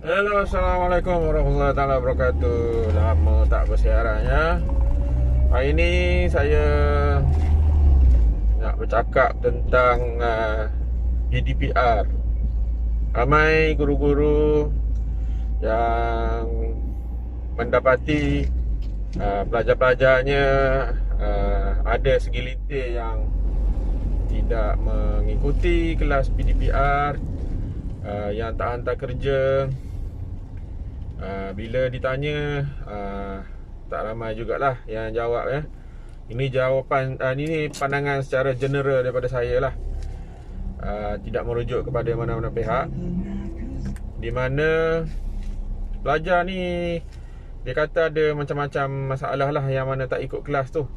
Halo, Assalamualaikum warahmatullahi taala wabarakatuh. Lama tak bersiaran ya. Hari ini saya nak bercakap tentang GDPR. Ramai guru-guru yang mendapati pelajar-pelajarnya ada segelintir yang tidak mengikuti kelas PDPR, yang tak hantar kerja. Bila ditanya, tak ramai jugalah yang jawab ya. Ini jawapan, ini pandangan secara general daripada saya lah. Tidak merujuk kepada mana-mana pihak. Di mana pelajar ni, dia kata ada macam-macam masalah lah yang mana tak ikut kelas tu.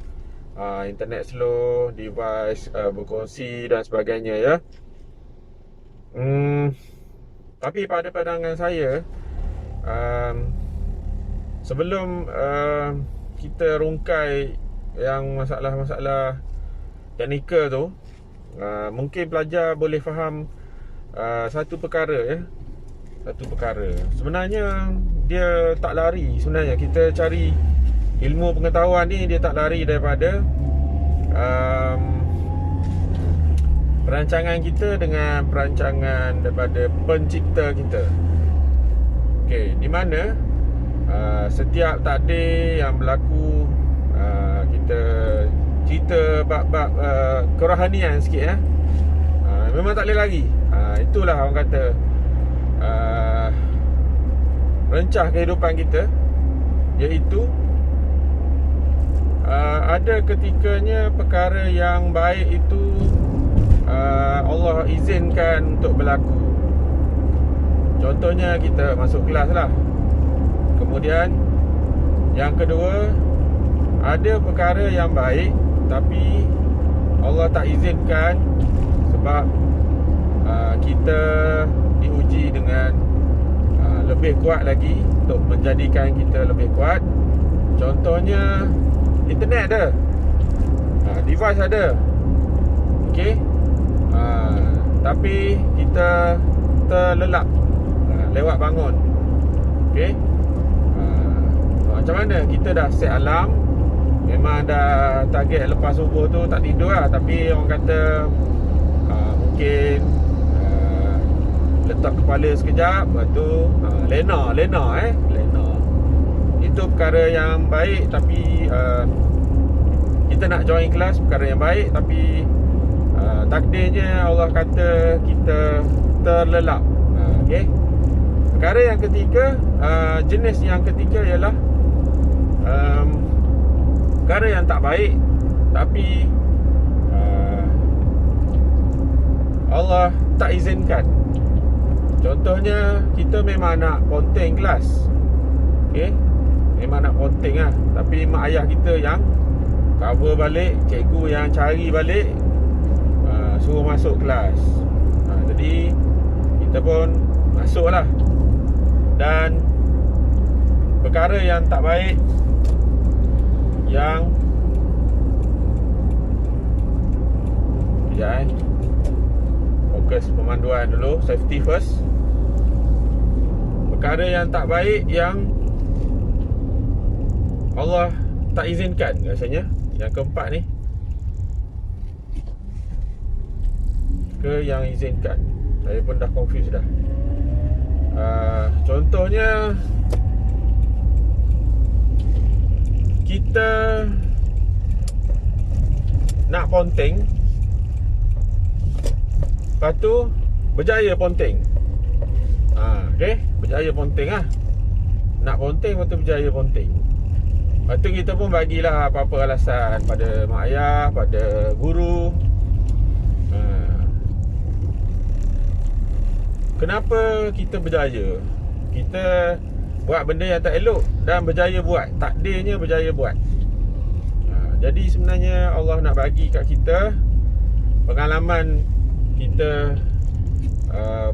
Internet slow, device berkongsi dan sebagainya ya. Tapi pada pandangan saya, sebelum kita rungkai yang masalah-masalah teknikal tu, mungkin pelajar boleh faham satu perkara ya. Satu perkara, sebenarnya dia tak lari. Sebenarnya kita cari ilmu pengetahuan ni, dia tak lari daripada perancangan kita dengan perancangan daripada pencipta kita. Okey, di mana setiap takdir yang berlaku, kita cerita bab-bab kerohanian sikit ya. Memang tak boleh lari. Itulah orang kata rencah kehidupan kita, iaitu ada ketikanya perkara yang baik itu Allah izinkan untuk berlaku. Contohnya kita masuk kelas lah. Kemudian yang kedua, ada perkara yang baik tapi Allah tak izinkan sebab kita diuji dengan lebih kuat lagi, untuk menjadikan kita lebih kuat. Contohnya internet ada, device ada, okey, tapi kita terlelap lewat bangun. Okey, macam mana? Kita dah set alarm, memang dah target lepas subuh tu tak tidur lah. Tapi orang kata mungkin letak kepala sekejap, lepas tu lena. Itu perkara yang baik, tapi kita nak join kelas, perkara yang baik, tapi takdirnya Allah kata kita terlelap. Okey. Perkara yang ketiga, jenis yang ketiga ialah perkara yang tak baik, tapi Allah tak izinkan. Contohnya, kita memang nak ponteng kelas, okey, memang nak ponteng lah, tapi mak ayah kita yang cover balik, cikgu yang cari balik, suruh masuk kelas. Jadi kita pun masuk lah. Dan perkara yang tak baik, yang sekejap fokus pemanduan dulu, safety first. Perkara yang tak baik yang Allah tak izinkan rasanya. Yang keempat ni, ke yang izinkan? Saya pun dah confused dah. Contohnya, kita nak ponteng, lepas tu berjaya ponteng. Okay, berjaya ponteng lah. Nak ponteng, lepas tu berjaya ponteng. Lepas tu kita pun bagilah apa-apa alasan pada mak ayah, pada guru. Kenapa kita berjaya? Kita buat benda yang tak elok dan berjaya buat, takdirnya berjaya buat. Jadi sebenarnya Allah nak bagi kat kita pengalaman kita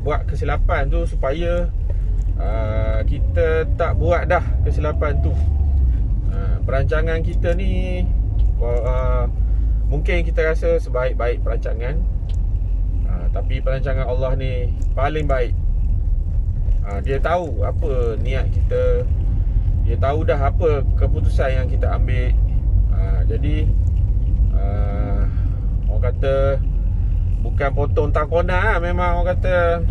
buat kesilapan tu, supaya kita tak buat dah kesilapan tu. Perancangan kita ni mungkin kita rasa sebaik-baik perancangan, tapi perancangan Allah ni paling baik. Dia tahu apa niat kita, dia tahu dah apa keputusan yang kita ambil. Jadi orang kata bukan potong tangkona lah. Memang orang kata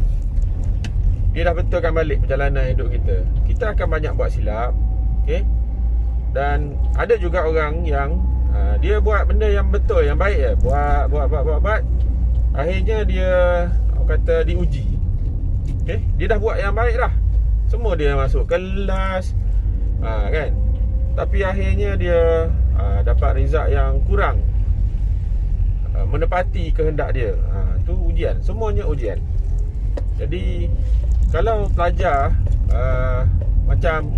dia dah betulkan balik perjalanan hidup kita. Kita akan banyak buat silap, okay? Dan ada juga orang yang dia buat benda yang betul, yang baik je. Buat. Akhirnya dia, orang kata, diuji, okay? Dia dah buat yang baik dah. Semua dia masuk kelas, kan? Tapi akhirnya dia dapat result yang kurang menepati kehendak dia. Tu ujian. Semuanya ujian. Jadi kalau pelajar macam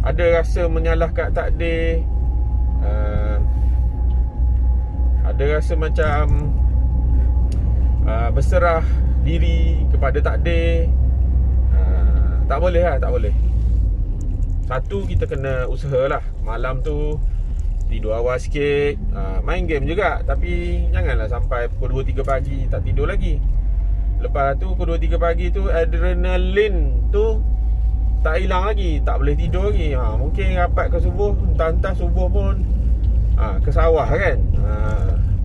ada rasa menyalahkan takdir, ada rasa macam berserah diri kepada takdir, tak boleh lah, tak boleh. Satu, kita kena usahalah. Malam tu tidur awal sikit, main game juga. Tapi janganlah sampai pukul 2-3 pagi tak tidur lagi. Lepas tu pukul 2-3 pagi tu adrenalin tu tak hilang lagi, tak boleh tidur lagi. Mungkin rapat ke subuh, entah-entah subuh pun ke sawah kan.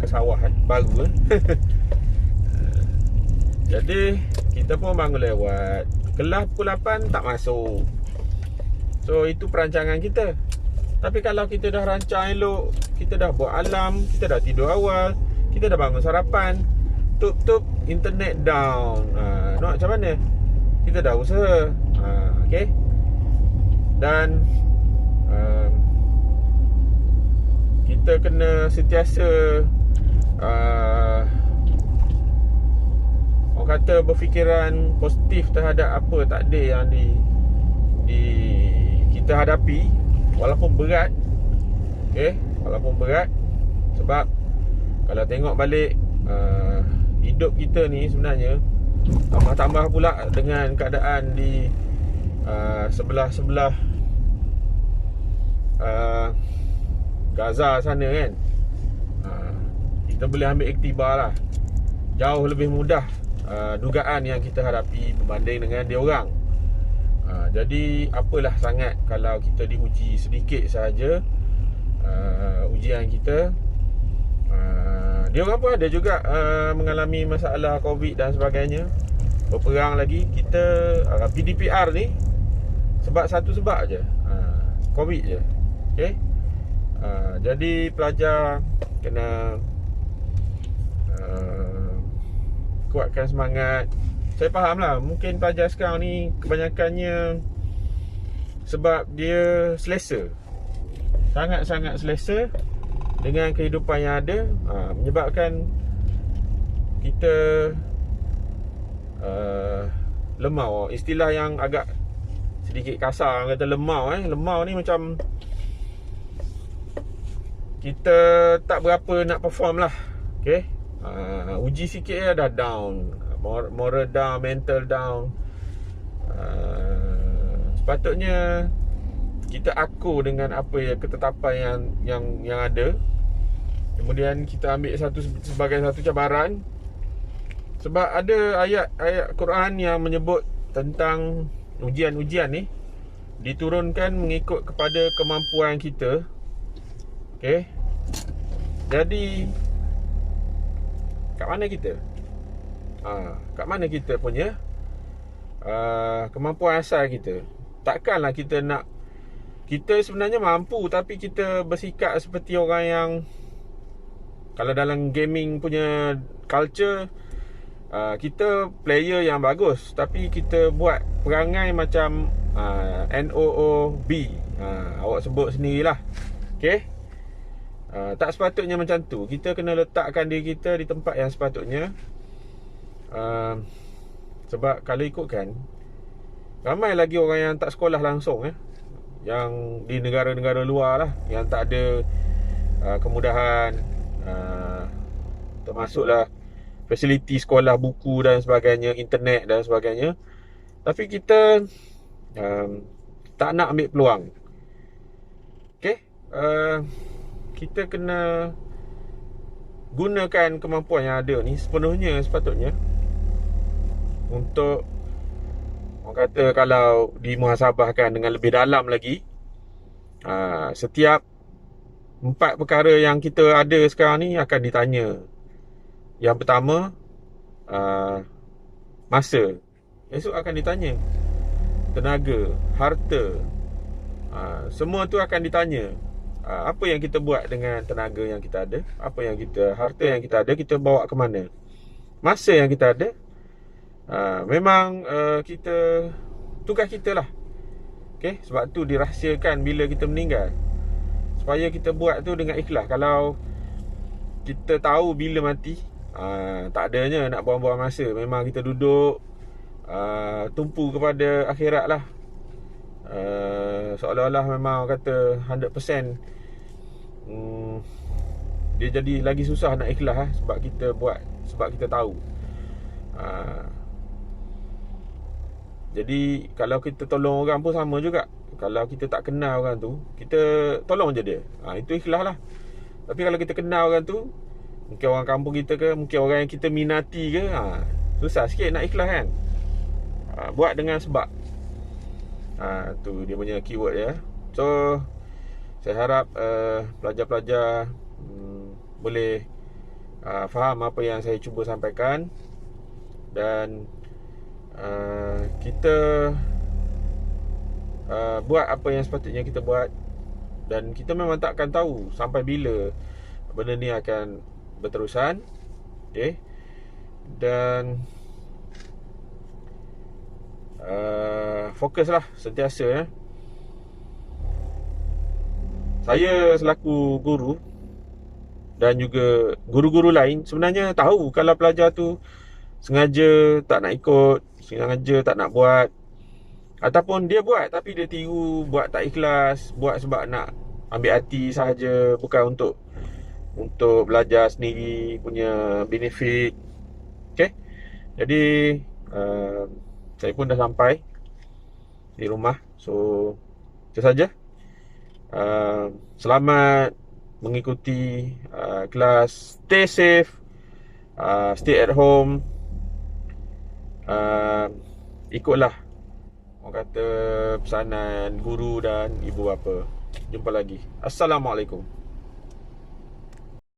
Ke sawah baru Jadi kita pun bangun lewat. Kelas pukul 8 tak masuk. So itu perancangan kita. Tapi kalau kita dah rancang elok, kita dah buat alarm, kita dah tidur awal, kita dah bangun sarapan, tup internet down, nak macam mana? Kita dah usaha, okay? Dan kita kena sentiasa orang kata berfikiran positif terhadap apa takdir yang kita hadapi, walaupun berat, okay? Walaupun berat. Sebab kalau tengok balik hidup kita ni sebenarnya tambah-tambah pula dengan keadaan di sebelah Gaza sana kan. Kita boleh ambil iktibar lah. Jauh lebih mudah dugaan yang kita hadapi berbanding dengan dia orang. Jadi apalah sangat kalau kita diuji sedikit sahaja ujian kita. Dia orang pun ada juga mengalami masalah COVID dan sebagainya, berperang lagi. Kita PDPR ni sebab satu sebab je, COVID je, okay? Jadi pelajar kena kuatkan semangat. Saya faham lah, mungkin pelajar sekarang ni kebanyakannya sebab dia selesa, sangat-sangat selesa dengan kehidupan yang ada, menyebabkan kita lemau. Istilah yang agak sedikit kasar, kata lemau. Lemau ni macam kita tak berapa nak perform lah, okay? Uji sikit dah down, moral down, mental down. Sepatutnya kita akur dengan apa ya, ketetapan yang ada. Kemudian kita ambil sebagai satu cabaran. Sebab ada ayat Quran yang menyebut tentang ujian-ujian ni diturunkan mengikut kepada kemampuan kita, okay? Jadi kat mana kita? Kat mana kita punya kemampuan asal kita? Takkanlah kita nak, kita sebenarnya mampu tapi kita bersikap seperti orang yang, kalau dalam gaming punya culture, kita player yang bagus tapi kita buat perangai macam NOOB. Awak sebut sendirilah, okay? Tak sepatutnya macam tu. Kita kena letakkan diri kita di tempat yang sepatutnya. Sebab kalau ikutkan, ramai lagi orang yang tak sekolah langsung, yang di negara-negara luar lah, yang tak ada kemudahan, termasuklah fasiliti sekolah, buku dan sebagainya, internet dan sebagainya. Tapi kita tak nak ambil peluang, okay? Kita kena gunakan kemampuan yang ada ni sepenuhnya sepatutnya untuk, orang kata kalau dimuhasabahkan dengan lebih dalam lagi, setiap 4 perkara yang kita ada sekarang ni akan ditanya. Yang pertama, masa. Esok akan ditanya tenaga, harta, semua tu akan ditanya. Apa yang kita buat dengan tenaga yang kita ada, harta yang kita ada, kita bawa ke mana. Masa yang kita ada, memang kita, tugas kita lah. Okay? Sebab tu dirahsiakan bila kita meninggal, supaya kita buat tu dengan ikhlas. Kalau kita tahu bila mati, tak adanya nak buang-buang masa. Memang kita duduk tumpu kepada akhirat lah. Seolah-olah memang kata 100%, dia jadi lagi susah nak ikhlas sebab kita buat, sebab kita tahu. Jadi kalau kita tolong orang pun sama juga. Kalau kita tak kenal orang tu, kita tolong je dia, itu ikhlas lah. Tapi kalau kita kenal orang tu, mungkin orang kampung kita ke, mungkin orang yang kita minati ke, susah sikit nak ikhlas kan. Buat dengan sebab. Tu dia punya keyword ya. So saya harap pelajar-pelajar boleh faham apa yang saya cuba sampaikan. Dan kita buat apa yang sepatutnya kita buat. Dan kita memang tak akan tahu sampai bila benda ni akan berterusan. Okay. Dan fokuslah sentiasa ya. Saya selaku guru dan juga guru-guru lain sebenarnya tahu kalau pelajar tu sengaja tak nak ikut, sengaja tak nak buat, ataupun dia buat tapi dia tiru, buat tak ikhlas, buat sebab nak ambil hati sahaja, bukan untuk belajar sendiri punya benefit. Okay. Jadi saya pun dah sampai di rumah. So itu saja. Selamat mengikuti kelas. Stay safe, stay at home. Ikutlah orang kata pesanan guru dan ibu bapa. Jumpa lagi. Assalamualaikum.